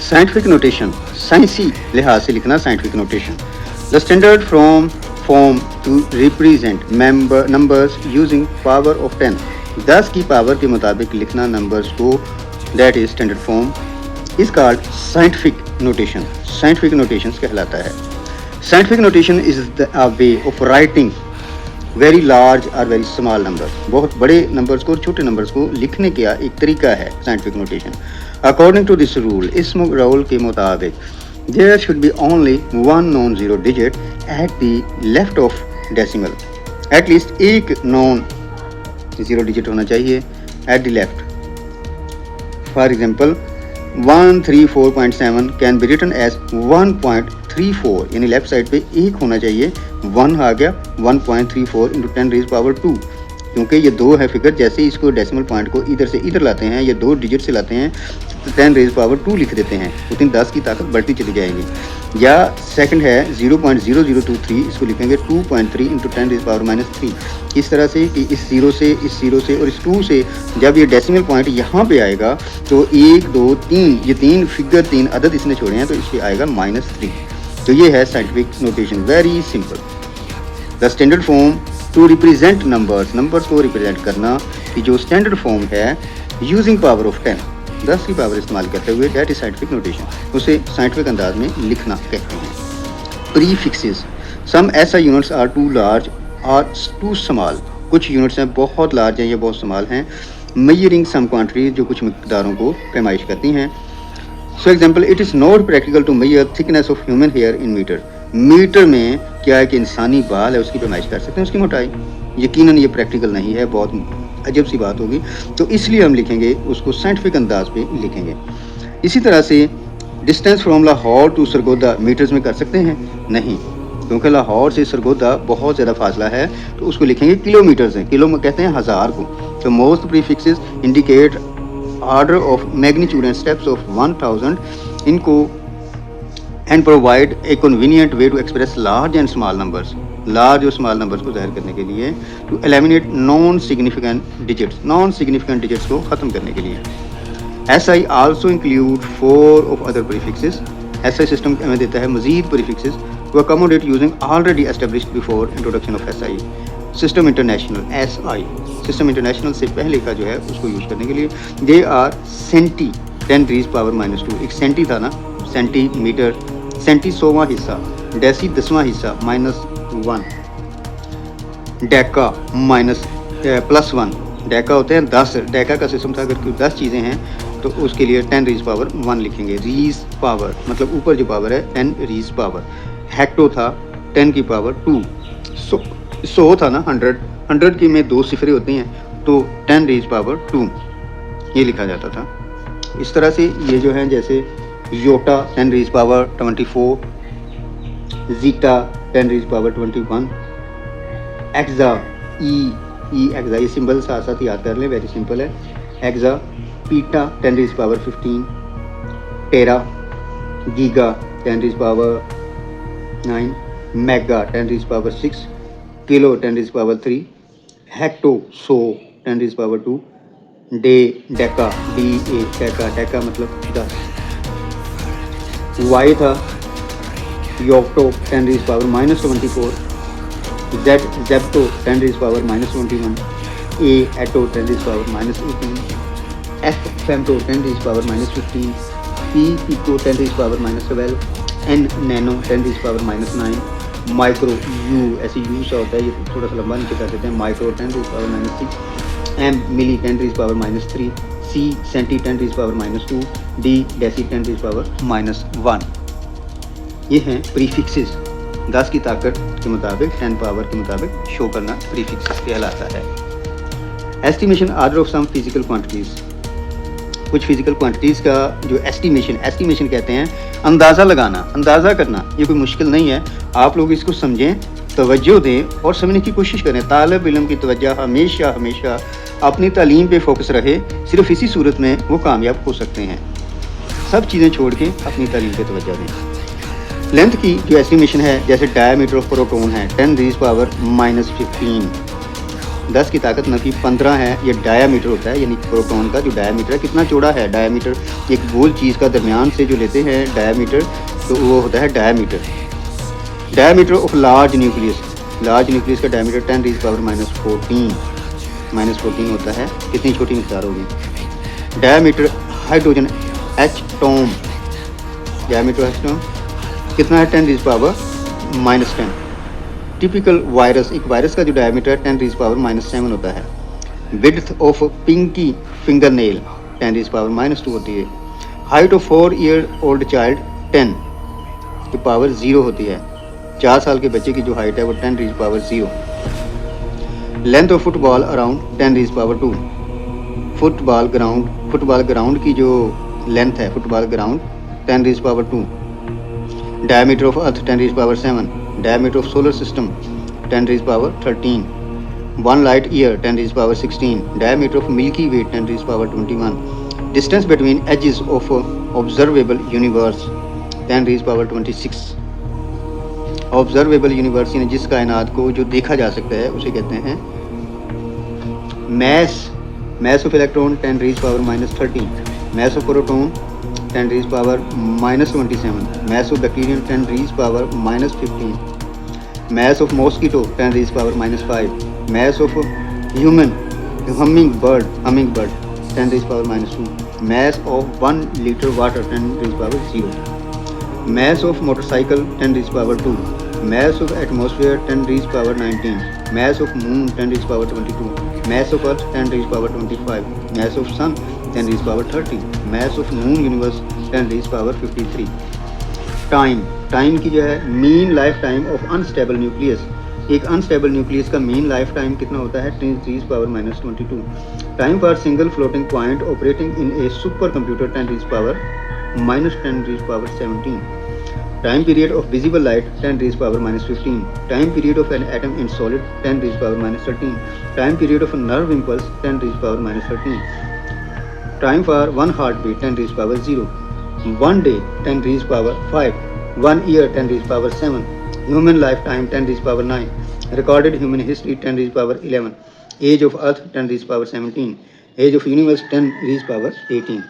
Scientific notation, साइंसी लिहाज से लिखना scientific notation. The standard form to represent numbers using power of 10, 10 की power के मुताबिक लिखना नंबर्स को, that is standard form is called scientific notation. Scientific notation कहलाता है। Scientific notation is the way of writing very large और very small numbers, बहुत बड़े नंबर्स को और छोटे नंबर्स को लिखने का एक तरीका है scientific notation. According to this rule, इस रूल के मुताबिक there should be only one non zero digit at the left of decimal, at least एक नॉन जीरो डिजिट होना चाहिए at the left. For example 134.7 can be written as 1.34, यानी left side पे एक होना चाहिए, 1 आ गया 1.34 इंटू 10 रेज पावर 2, क्योंकि ये 2 है फिगर, जैसे इसको डेसिमल पॉइंट को इधर से इधर लाते हैं या 2 डिजिट से लाते हैं तो 10 रेज पावर 2 लिख देते हैं, उतनी 10 की ताकत बढ़ती चली जाएगी। या सेकंड है 0.0023, इसको लिखेंगे 2.3 इंटू 10 रेज पावर -3, इस तरह से कि इस 0 से और इस 2 से जब ये डेसिमल पॉइंट यहाँ पे आएगा तो 1 2 3, ये 3 फिगर 3 अदद इसने छोड़े हैं तो इस पर आएगा -3। तो ये है scientific notation, very simple. The standard form to represent numbers को रिप्रेजेंट करना कि जो स्टैंडर्ड फॉर्म है यूजिंग पावर ऑफ 10, 10 की पावर इस्तेमाल करते हुए, दैट इज साइंटिफिक नोटेशन, उसे साइंटिफिक अंदाज में लिखना कहते हैं। Prefixes, some SI units are too large और टू स्मॉल, कुछ यूनिट्स हैं बहुत लार्ज हैं या बहुत स्मॉल हैं। मेजरिंग सम क्वांटिटीज, जो कुछ मिकदारों को पैमाइश करती हैं। So example, it is not practical to measure thickness of human hair in metre, metre में क्या है कि इंसानी बाल है उसकी पैमाइश कर सकते हैं, उसकी मोटाई, यकीनन ये प्रैक्टिकल नहीं है, बहुत अजब सी बात होगी, तो इसलिए हम लिखेंगे उसको साइंटिफिक अंदाज पे लिखेंगे। इसी तरह से distance from Lahore to Sargodha metres में कर सकते हैं? नहीं, क्योंकि लाहौर से सरगोदा बहुत ज़्यादा फासला है, तो उसको लिखेंगे किलोमीटर्स हैं, किलो में कहते हैं 1000 को। तो most prefixes indicate order of magnitude and steps of 1000 इनको and provide a convenient way to express large and small numbers, large और स्मॉल नंबर्स को जाहिर करने के लिए, to eliminate non significant digits को ख़त्म करने के लिए। SI also include 4 of other prefixes, SI system हमें देता है मजीद prefixes to accommodate using already established before introduction of SI। System international, SI system international से पहले का जो है उसको यूज़ करने के लिए, they are centi 10 raise power -2, एक सेंटी था ना, सेंटीमीटर, सेंटी 100वां हिस्सा, डेसी 10वां हिस्सा -1, डेका +1, डेका होते हैं 10, डेका का सिस्टम था, अगर 10 चीज़ें हैं तो उसके लिए 10 रेज पावर 1 लिखेंगे। रीज पावर मतलब ऊपर जो पावर है 10 रीज पावर। हेक्टो था 10 की पावर 2, 100 था ना 100 की में 2 सिफरे होती हैं तो 10 रेज पावर 2 ये लिखा जाता था। इस तरह से ये जो है जैसे yotta 10 raise power 24, zetta 10 raise power 21, exa E exa, ये सिंबल साथ साथ याद कर लें, वेरी सिंपल है। Exa, peta 10 raise power 15, tera, giga 10 raise power 9, mega 10 raise power 6, kilo 10 raise power 3, hecto 100 10 raise power 2, deca DA deca मतलब 10, Y था yocto 10 raise power -24, zepto 10 raise power -21, atto 10 raise power -18, F femto 10 raise power -15, pico 10 raise power -12, N nano 10 raise power -9, micro you ऐसे you सा होता है, ये थोड़ा सा लंबा नीचे कर देते हैं, micro 10 raise power -6, M milli 10 raise power -3, C centi 10 raise power -2, D deci 10 raise power -1। ये हैं प्रीफिक्सेस, 10 की ताकत के मुताबिक 10 पावर के मुताबिक शो करना प्रीफिक्सेस कहलाता है। Estimation order of some physical quantities, कुछ फिजिकल क्वांटिटीज़ का जो एस्टिमेशन कहते हैं, अंदाज़ा लगाना, अंदाज़ा करना, ये कोई मुश्किल नहीं है। आप लोग इसको समझें, तवज्जो दें और समझने की कोशिश करें। तालिब इल्म की तवज्जो हमेशा अपनी तालीम पे फोकस रहे, सिर्फ इसी सूरत में वो कामयाब हो सकते हैं। सब चीज़ें छोड़ के अपनी तालीम पे तवज्जो दें। लेंथ की जो एस्टिमेशन है, जैसे डायमीटर ऑफ प्रोटॉन है 10 रेज पावर -15, 10 की ताकत नफी 15 है। ये डायामीटर होता है, यानी प्रोटॉन का जो डायामीटर है कितना चौड़ा है। डायामीटर एक गोल चीज़ का दरमियान से जो लेते हैं डायामीटर, तो वो होता है diameter. Diameter of large nucleus, large nucleus का डायामीटर 10 रेज़ पावर -14 होता है। कितनी छोटी मिकदार होगी। Diameter hydrogen atom, diameter atom कितना है 10 रेज़ पावर -10। टिपिकल वायरस, एक वायरस का जो डायमीटर 10 रेज़ पावर -7 होता है। Width of pinky finger nail 10 raise power -2 होती है। Height of 4 year old child 10 की पावर 0 होती है। 4 साल के बच्चे की जो हाइट है वो 10 raise power 0। Length of football around 10 raise power 2। Football ground की जो लेंथ है, football ground 10 raise power 2। Diameter of earth 10 raise power 7। Diameter of solar system 10 raise power 13। 1 light year 10 raise power 16। Diameter of Milky Way 10 raise power 21। Distance between edges of observable universe 10 raise power 26। Observable universe यानी जिस कायनात को जो देखा जा सकता है उसे कहते हैं। Mass of electron 10 raise power -13। Mass of proton 10 raise power -27। Mass of bacterium 10 raise power -15। Mass of mosquito 10 raise power -5। Mass of human humming bird 10 raise power -2। Mass of 1 litre water 10 raise power 0। Mass of motorcycle 10 raise power 2। Mass of atmosphere 10 raise power 19। Mass of moon 10 raise power 22। Mass of earth 10 raise power 25। Mass of sun 10 raise power 30। Mass of known universe 10 raise power 53। Time की जो है mean lifetime of unstable nucleus, एक unstable nucleus का mean lifetime कितना होता है 10 raise power -22। Time for single floating point operating in a supercomputer 10 raise power -10 raise power 17। Time period of visible light 10 raise power -15। Time period of an atom in solid 10 raise power -13। Time period of nerve impulse 10 raise power -13। Time for 1 heartbeat 10 raise power 0। 1 day 10 raise power 5। 1 year 10 raise power 7। Human lifetime 10 raise power 9। Recorded human history 10 raise power 11। Age of earth 10 raise power 17। Age of universe 10 raise power 18।